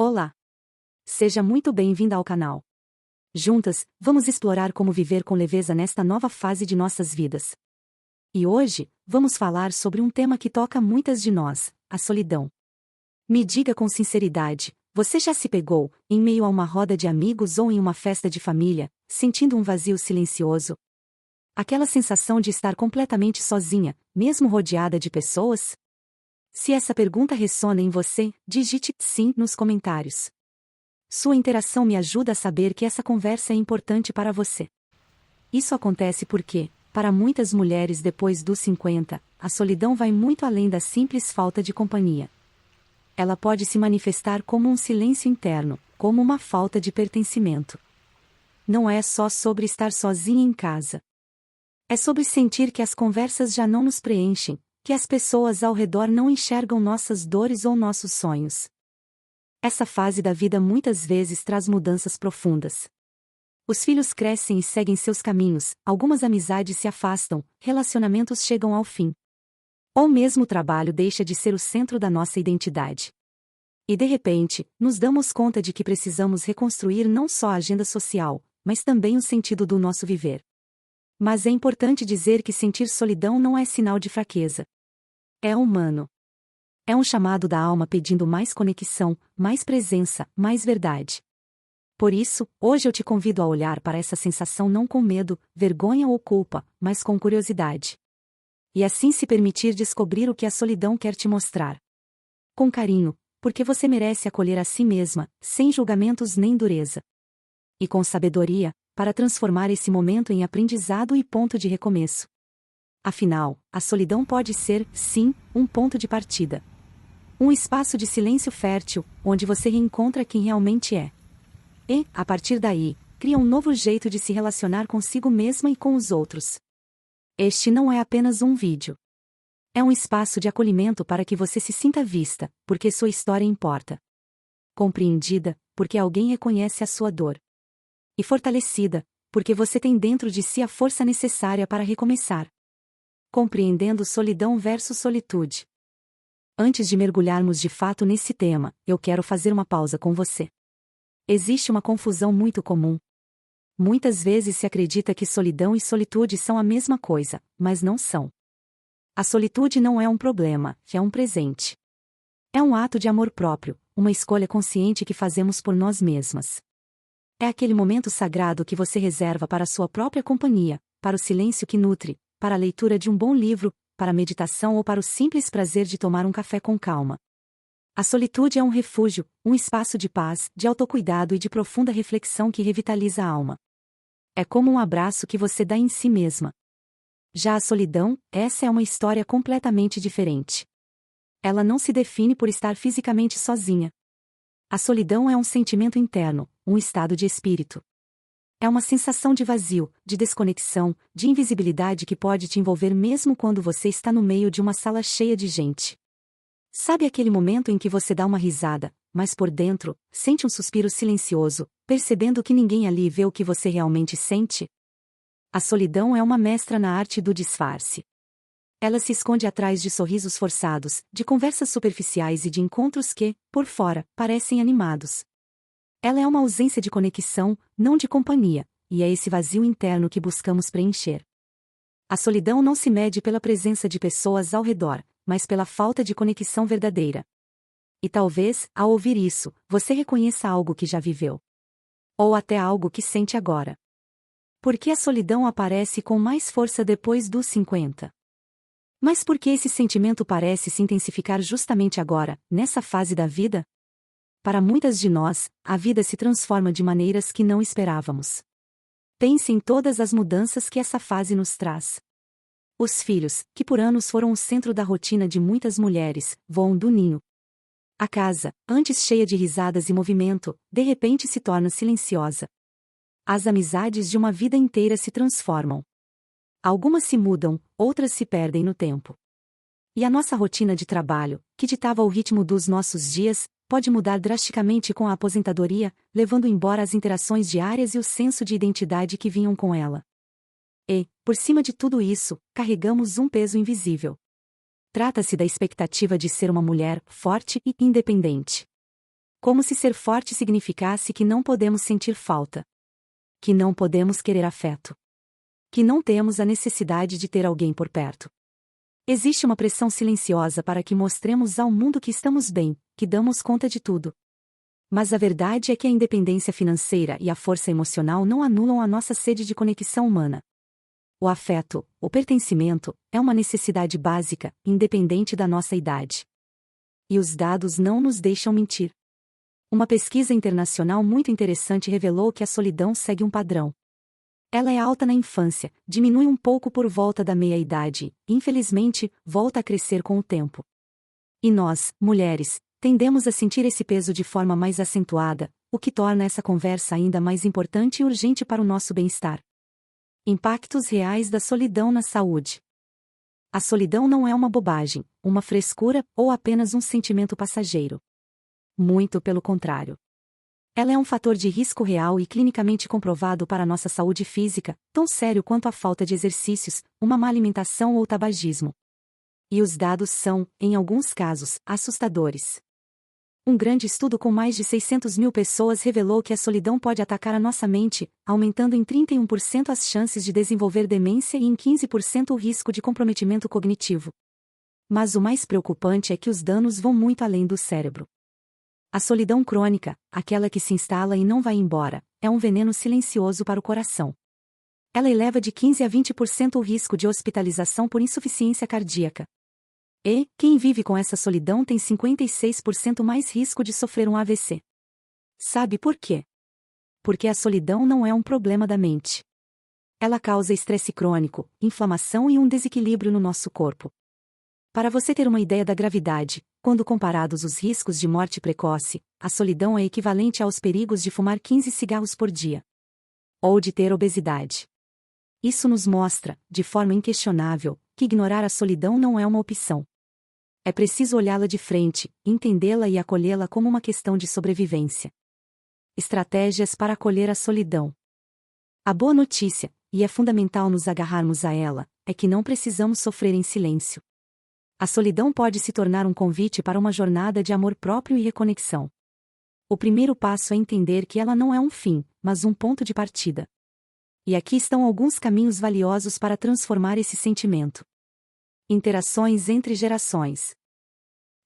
Olá! Seja muito bem-vinda ao canal. Juntas, vamos explorar como viver com leveza nesta nova fase de nossas vidas. E hoje, vamos falar sobre um tema que toca muitas de nós, a solidão. Me diga com sinceridade, você já se pegou, em meio a uma roda de amigos ou em uma festa de família, sentindo um vazio silencioso? Aquela sensação de estar completamente sozinha, mesmo rodeada de pessoas? Se essa pergunta ressona em você, digite sim nos comentários. Sua interação me ajuda a saber que essa conversa é importante para você. Isso acontece porque, para muitas mulheres depois dos 50, a solidão vai muito além da simples falta de companhia. Ela pode se manifestar como um silêncio interno, como uma falta de pertencimento. Não é só sobre estar sozinha em casa. É sobre sentir que as conversas já não nos preenchem, que as pessoas ao redor não enxergam nossas dores ou nossos sonhos. Essa fase da vida muitas vezes traz mudanças profundas. Os filhos crescem e seguem seus caminhos, algumas amizades se afastam, relacionamentos chegam ao fim. Ou mesmo o trabalho deixa de ser o centro da nossa identidade. E de repente, nos damos conta de que precisamos reconstruir não só a agenda social, mas também o sentido do nosso viver. Mas é importante dizer que sentir solidão não é sinal de fraqueza. É humano. É um chamado da alma pedindo mais conexão, mais presença, mais verdade. Por isso, hoje eu te convido a olhar para essa sensação não com medo, vergonha ou culpa, mas com curiosidade. E assim se permitir descobrir o que a solidão quer te mostrar. Com carinho, porque você merece acolher a si mesma, sem julgamentos nem dureza. E com sabedoria, para transformar esse momento em aprendizado e ponto de recomeço. Afinal, a solidão pode ser, sim, um ponto de partida. Um espaço de silêncio fértil, onde você reencontra quem realmente é. E, a partir daí, cria um novo jeito de se relacionar consigo mesma e com os outros. Este não é apenas um vídeo. É um espaço de acolhimento para que você se sinta vista, porque sua história importa. Compreendida, porque alguém reconhece a sua dor. E fortalecida, porque você tem dentro de si a força necessária para recomeçar. Compreendendo solidão versus solitude. Antes de mergulharmos de fato nesse tema, eu quero fazer uma pausa com você. Existe uma confusão muito comum. Muitas vezes se acredita que solidão e solitude são a mesma coisa, mas não são. A solitude não é um problema, é um presente. É um ato de amor próprio, uma escolha consciente que fazemos por nós mesmas. É aquele momento sagrado que você reserva para a sua própria companhia, para o silêncio que nutre, para a leitura de um bom livro, para a meditação ou para o simples prazer de tomar um café com calma. A solitude é um refúgio, um espaço de paz, de autocuidado e de profunda reflexão que revitaliza a alma. É como um abraço que você dá em si mesma. Já a solidão, essa é uma história completamente diferente. Ela não se define por estar fisicamente sozinha. A solidão é um sentimento interno, um estado de espírito. É uma sensação de vazio, de desconexão, de invisibilidade que pode te envolver mesmo quando você está no meio de uma sala cheia de gente. Sabe aquele momento em que você dá uma risada, mas por dentro, sente um suspiro silencioso, percebendo que ninguém ali vê o que você realmente sente? A solidão é uma mestra na arte do disfarce. Ela se esconde atrás de sorrisos forçados, de conversas superficiais e de encontros que, por fora, parecem animados. Ela é uma ausência de conexão, não de companhia, e é esse vazio interno que buscamos preencher. A solidão não se mede pela presença de pessoas ao redor, mas pela falta de conexão verdadeira. E talvez, ao ouvir isso, você reconheça algo que já viveu. Ou até algo que sente agora. Por que a solidão aparece com mais força depois dos 50? Mas por que esse sentimento parece se intensificar justamente agora, nessa fase da vida? Para muitas de nós, a vida se transforma de maneiras que não esperávamos. Pense em todas as mudanças que essa fase nos traz. Os filhos, que por anos foram o centro da rotina de muitas mulheres, voam do ninho. A casa, antes cheia de risadas e movimento, de repente se torna silenciosa. As amizades de uma vida inteira se transformam. Algumas se mudam, outras se perdem no tempo. E a nossa rotina de trabalho, que ditava o ritmo dos nossos dias, pode mudar drasticamente com a aposentadoria, levando embora as interações diárias e o senso de identidade que vinham com ela. E, por cima de tudo isso, carregamos um peso invisível. Trata-se da expectativa de ser uma mulher forte e independente. Como se ser forte significasse que não podemos sentir falta. Que não podemos querer afeto. Que não temos a necessidade de ter alguém por perto. Existe uma pressão silenciosa para que mostremos ao mundo que estamos bem, que damos conta de tudo. Mas a verdade é que a independência financeira e a força emocional não anulam a nossa sede de conexão humana. O afeto, o pertencimento, é uma necessidade básica, independente da nossa idade. E os dados não nos deixam mentir. Uma pesquisa internacional muito interessante revelou que a solidão segue um padrão. Ela é alta na infância, diminui um pouco por volta da meia-idade, e, infelizmente, volta a crescer com o tempo. E nós, mulheres, tendemos a sentir esse peso de forma mais acentuada, o que torna essa conversa ainda mais importante e urgente para o nosso bem-estar. Impactos reais da solidão na saúde. A solidão não é uma bobagem, uma frescura ou apenas um sentimento passageiro. Muito pelo contrário. Ela é um fator de risco real e clinicamente comprovado para a nossa saúde física, tão sério quanto a falta de exercícios, uma má alimentação ou tabagismo. E os dados são, em alguns casos, assustadores. Um grande estudo com mais de 600 mil pessoas revelou que a solidão pode atacar a nossa mente, aumentando em 31% as chances de desenvolver demência e em 15% o risco de comprometimento cognitivo. Mas o mais preocupante é que os danos vão muito além do cérebro. A solidão crônica, aquela que se instala e não vai embora, é um veneno silencioso para o coração. Ela eleva de 15 a 20% o risco de hospitalização por insuficiência cardíaca. E, quem vive com essa solidão tem 56% mais risco de sofrer um AVC. Sabe por quê? Porque a solidão não é um problema da mente. Ela causa estresse crônico, inflamação e um desequilíbrio no nosso corpo. Para você ter uma ideia da gravidade, quando comparados os riscos de morte precoce, a solidão é equivalente aos perigos de fumar 15 cigarros por dia. Ou de ter obesidade. Isso nos mostra, de forma inquestionável, que ignorar a solidão não é uma opção. É preciso olhá-la de frente, entendê-la e acolhê-la como uma questão de sobrevivência. Estratégias para acolher a solidão. A boa notícia, e é fundamental nos agarrarmos a ela, é que não precisamos sofrer em silêncio. A solidão pode se tornar um convite para uma jornada de amor próprio e reconexão. O primeiro passo é entender que ela não é um fim, mas um ponto de partida. E aqui estão alguns caminhos valiosos para transformar esse sentimento. Interações entre gerações.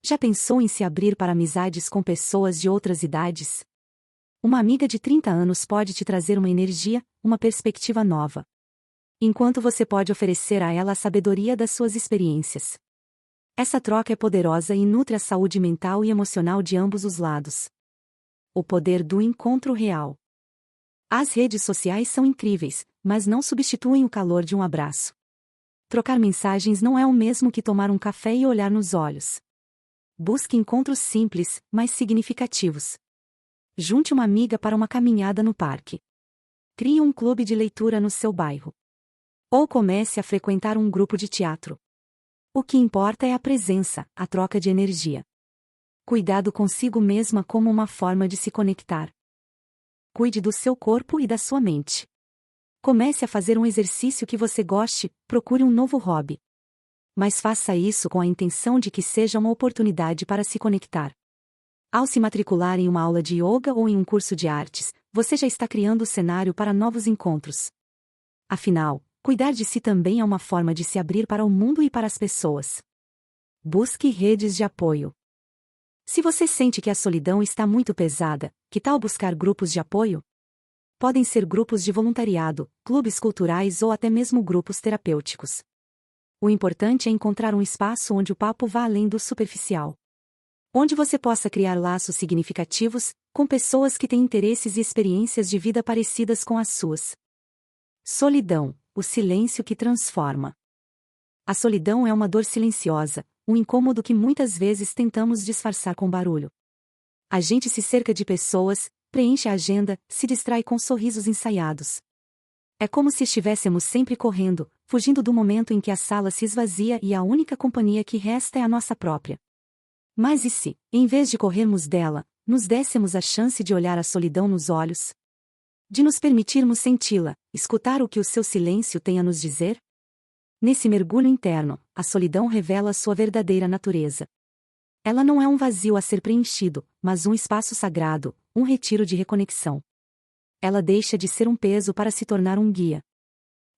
Já pensou em se abrir para amizades com pessoas de outras idades? Uma amiga de 30 anos pode te trazer uma energia, uma perspectiva nova. Enquanto você pode oferecer a ela a sabedoria das suas experiências. Essa troca é poderosa e nutre a saúde mental e emocional de ambos os lados. O poder do encontro real. As redes sociais são incríveis, mas não substituem o calor de um abraço. Trocar mensagens não é o mesmo que tomar um café e olhar nos olhos. Busque encontros simples, mas significativos. Junte uma amiga para uma caminhada no parque. Crie um clube de leitura no seu bairro. Ou comece a frequentar um grupo de teatro. O que importa é a presença, a troca de energia. Cuidado consigo mesma como uma forma de se conectar. Cuide do seu corpo e da sua mente. Comece a fazer um exercício que você goste, procure um novo hobby. Mas faça isso com a intenção de que seja uma oportunidade para se conectar. Ao se matricular em uma aula de yoga ou em um curso de artes, você já está criando o cenário para novos encontros. Afinal, cuidar de si também é uma forma de se abrir para o mundo e para as pessoas. Busque redes de apoio. Se você sente que a solidão está muito pesada, que tal buscar grupos de apoio? Podem ser grupos de voluntariado, clubes culturais ou até mesmo grupos terapêuticos. O importante é encontrar um espaço onde o papo vá além do superficial. Onde você possa criar laços significativos, com pessoas que têm interesses e experiências de vida parecidas com as suas. Solidão, o silêncio que transforma. A solidão é uma dor silenciosa, um incômodo que muitas vezes tentamos disfarçar com barulho. A gente se cerca de pessoas, preenche a agenda, se distrai com sorrisos ensaiados. É como se estivéssemos sempre correndo, fugindo do momento em que a sala se esvazia e a única companhia que resta é a nossa própria. Mas e se, em vez de corrermos dela, nos dessemos a chance de olhar a solidão nos olhos? De nos permitirmos senti-la, escutar o que o seu silêncio tem a nos dizer? Nesse mergulho interno, a solidão revela sua verdadeira natureza. Ela não é um vazio a ser preenchido, mas um espaço sagrado, um retiro de reconexão. Ela deixa de ser um peso para se tornar um guia.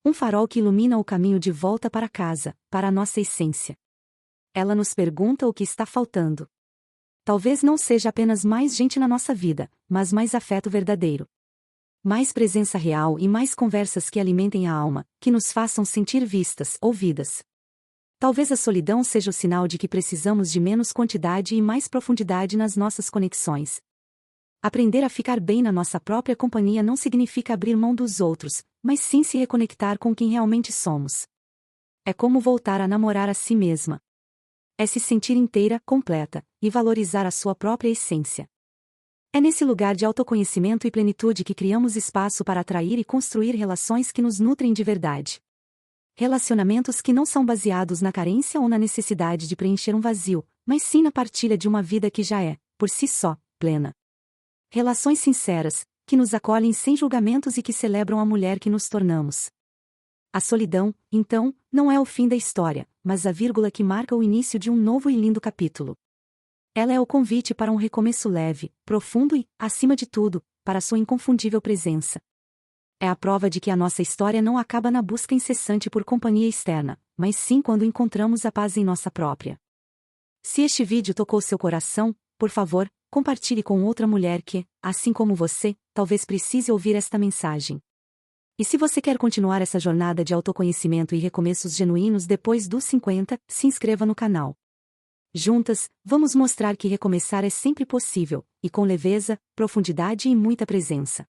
Um farol que ilumina o caminho de volta para casa, para a nossa essência. Ela nos pergunta o que está faltando. Talvez não seja apenas mais gente na nossa vida, mas mais afeto verdadeiro. Mais presença real e mais conversas que alimentem a alma, que nos façam sentir vistas, ouvidas. Talvez a solidão seja o sinal de que precisamos de menos quantidade e mais profundidade nas nossas conexões. Aprender a ficar bem na nossa própria companhia não significa abrir mão dos outros, mas sim se reconectar com quem realmente somos. É como voltar a namorar a si mesma. É se sentir inteira, completa, e valorizar a sua própria essência. É nesse lugar de autoconhecimento e plenitude que criamos espaço para atrair e construir relações que nos nutrem de verdade. Relacionamentos que não são baseados na carência ou na necessidade de preencher um vazio, mas sim na partilha de uma vida que já é, por si só, plena. Relações sinceras, que nos acolhem sem julgamentos e que celebram a mulher que nos tornamos. A solidão, então, não é o fim da história, mas a vírgula que marca o início de um novo e lindo capítulo. Ela é o convite para um recomeço leve, profundo e, acima de tudo, para sua inconfundível presença. É a prova de que a nossa história não acaba na busca incessante por companhia externa, mas sim quando encontramos a paz em nossa própria. Se este vídeo tocou seu coração, por favor, compartilhe com outra mulher que, assim como você, talvez precise ouvir esta mensagem. E se você quer continuar essa jornada de autoconhecimento e recomeços genuínos depois dos 50, se inscreva no canal. Juntas, vamos mostrar que recomeçar é sempre possível, e com leveza, profundidade e muita presença.